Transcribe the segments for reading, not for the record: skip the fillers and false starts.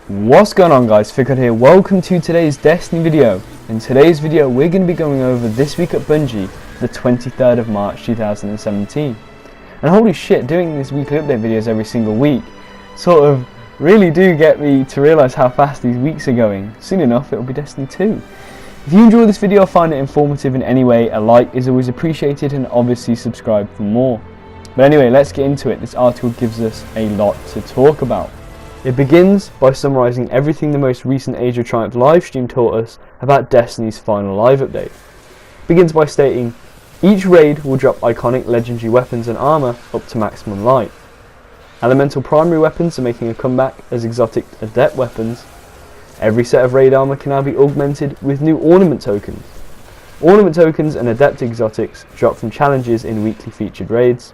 What's going on, guys? Fikod here. Welcome to today's Destiny video. In today's video we're going to be going over this week at Bungie, the 23rd of March 2017. And holy shit, doing these weekly update videos every single week sort of really do get me to realise how fast these weeks are going. Soon enough it'll be Destiny 2. If you enjoy this video or find it informative in any way, a like is always appreciated, and obviously subscribe for more. But anyway, let's get into it. This article gives us a lot to talk about. It begins by summarising everything the most recent Age of Triumph livestream taught us about Destiny's final live update. It begins by stating, each raid will drop iconic legendary weapons and armour up to maximum light. Elemental primary weapons are making a comeback as exotic Adept weapons. Every set of raid armour can now be augmented with new ornament tokens. Ornament tokens and Adept exotics drop from challenges in weekly featured raids.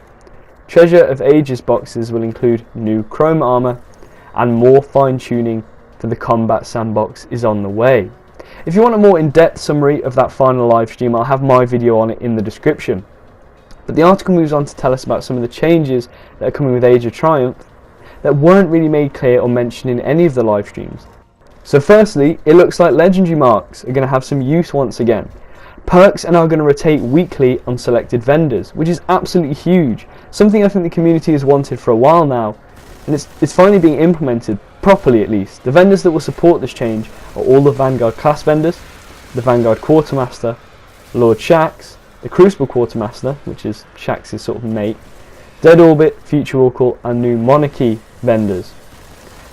Treasure of Ages boxes will include new chrome armour, and more fine-tuning for the combat sandbox is on the way. If you want a more in-depth summary of that final live stream, I'll have my video on it in the description. But the article moves on to tell us about some of the changes that are coming with Age of Triumph that weren't really made clear or mentioned in any of the live streams. So firstly, it looks like legendary marks are going to have some use once again. Perks are now going to rotate weekly on selected vendors, which is absolutely huge, something I think the community has wanted for a while now. And it's finally being implemented, properly at least. The vendors that will support this change are all the Vanguard class vendors, the Vanguard Quartermaster, Lord Shax, the Crucible Quartermaster, which is Shax's sort of mate, Dead Orbit, Future Oracle, and new Monarchy vendors.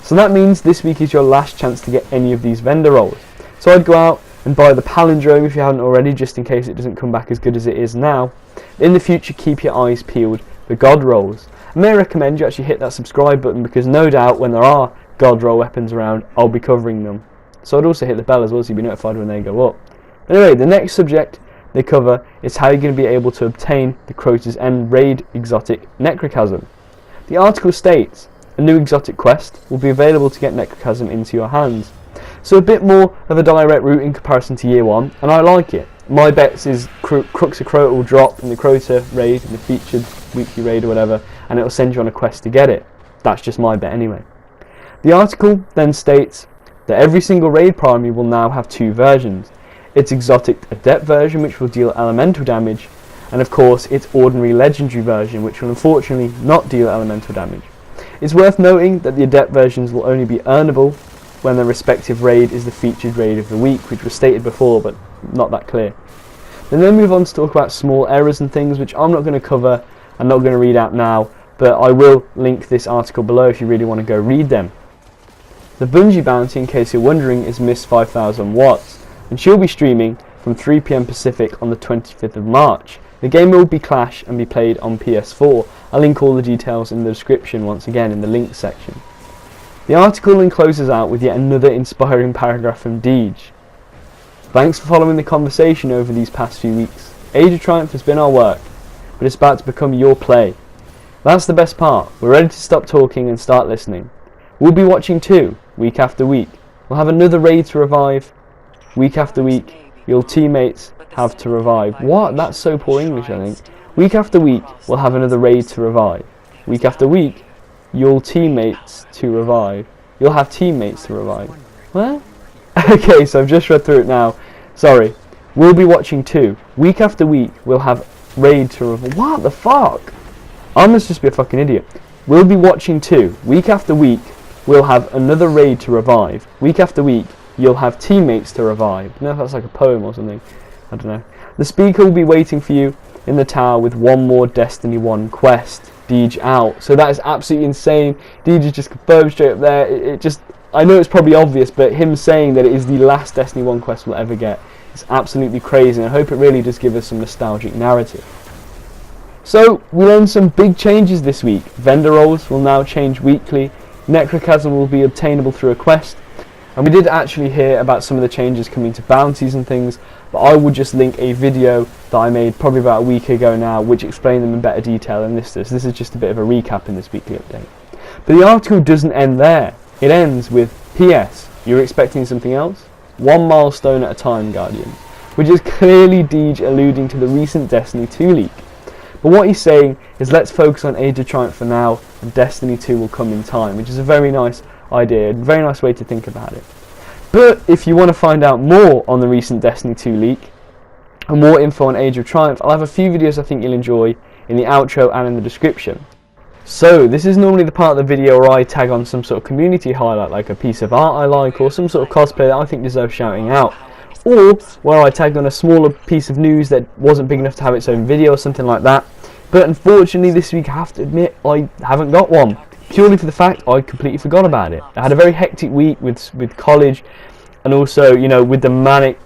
So that means this week is your last chance to get any of these vendor roles. So I'd go out and buy the Palindrome if you haven't already, just in case it doesn't come back as good as it is now. In the future, keep your eyes peeled for God rolls. I may recommend you actually hit that subscribe button, because no doubt when there are God roll weapons around, I'll be covering them. So I'd also hit the bell as well so you'll be notified when they go up. Anyway, the next subject they cover is how you're going to be able to obtain the Crota's End raid exotic Necrochasm. The article states, a new exotic quest will be available to get Necrochasm into your hands. So a bit more of a direct route in comparison to year one, and I like it. My bets is Crux of Crota will drop in the Crota raid, in the featured weekly raid or whatever, and it will send you on a quest to get it. That's just my bet anyway. The article then states that every single raid primary will now have two versions. Its exotic Adept version, which will deal elemental damage, and of course its ordinary legendary version, which will unfortunately not deal elemental damage. It's worth noting that the Adept versions will only be earnable when the respective raid is the featured raid of the week, which was stated before but not that clear. Then they move on to talk about small errors and things which I'm not going to cover and not going to read out now, but I will link this article below if you really want to go read them. The Bungie bounty, in case you're wondering, is Miss 5000 Watts, and she'll be streaming from 3 PM Pacific on the 25th of March. The game will be Clash and be played on PS4. I'll link all the details in the description once again in the links section. The article then closes out with yet another inspiring paragraph from Deej. Thanks for following the conversation over these past few weeks. Age of Triumph has been our work, but it's about to become your play. That's the best part. We're ready to stop talking and start listening. We'll be watching too, week after week. We'll have another raid to revive. Week after week, your teammates have to revive. What? That's so poor English, I think. Week after week, we'll have another raid to revive. Week after week, you'll teammates to revive. You'll have teammates to revive. What? Okay, so I've just read through it now. Sorry. We'll be watching too. Week after week, we'll have raid to revive. What the fuck? I must just be a fucking idiot. We'll be watching too. Week after week, we'll have another raid to revive. Week after week, you'll have teammates to revive. No, that's like a poem or something. I don't know. The speaker will be waiting for you in the tower with one more Destiny 1 quest. Deej out. So that is absolutely insane. Deej is just confirmed straight up there. It just, I know it's probably obvious, but him saying that it is the last Destiny 1 quest we'll ever get is absolutely crazy, and I hope it really does give us some nostalgic narrative. So we learned some big changes this week. Vendor roles will now change weekly. Necrochasm will be obtainable through a quest. And we did actually hear about some of the changes coming to bounties and things, but I will just link a video that I made probably about a week ago now, which explained them in better detail than this does. This is just a bit of a recap in this weekly update. But the article doesn't end there. It ends with, P.S. You're expecting something else? One milestone at a time, Guardians. Which is clearly Deej alluding to the recent Destiny 2 leak. But what he's saying is let's focus on Age of Triumph for now, and Destiny 2 will come in time, which is a very nice idea, a very nice way to think about it. But if you want to find out more on the recent Destiny 2 leak, and more info on Age of Triumph, I'll have a few videos I think you'll enjoy in the outro and in the description. So this is normally the part of the video where I tag on some sort of community highlight, like a piece of art I like, or some sort of cosplay that I think deserves shouting out. Or where I tagged on a smaller piece of news that wasn't big enough to have its own video or something like that. But unfortunately this week I have to admit I haven't got one, purely for the fact I completely forgot about it. I had a very hectic week with college, and also, you know, with the manic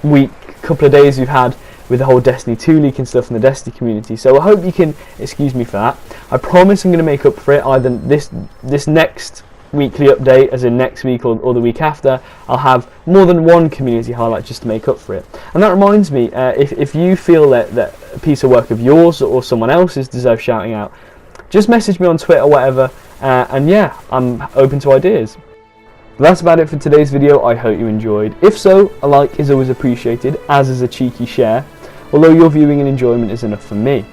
week, couple of days we've had with the whole Destiny 2 leak and stuff in the Destiny community. So I hope you can excuse me for that. I promise I'm going to make up for it either this next weekly update, as in next week, or the week after. I'll have more than one community highlight just to make up for it. And that reminds me, if you feel that a piece of work of yours or someone else's deserves shouting out, just message me on Twitter or whatever, and yeah, I'm open to ideas. But that's about it for today's video. I hope you enjoyed. If so, a like is always appreciated, as is a cheeky share, although your viewing and enjoyment is enough for me.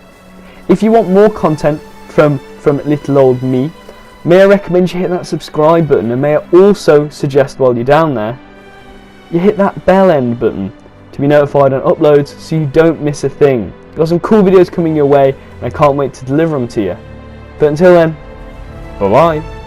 If you want more content from little old me, may I recommend you hit that subscribe button, and may I also suggest while you're down there, you hit that bell end button to be notified on uploads so you don't miss a thing. Got some cool videos coming your way, and I can't wait to deliver them to you. But until then, bye bye.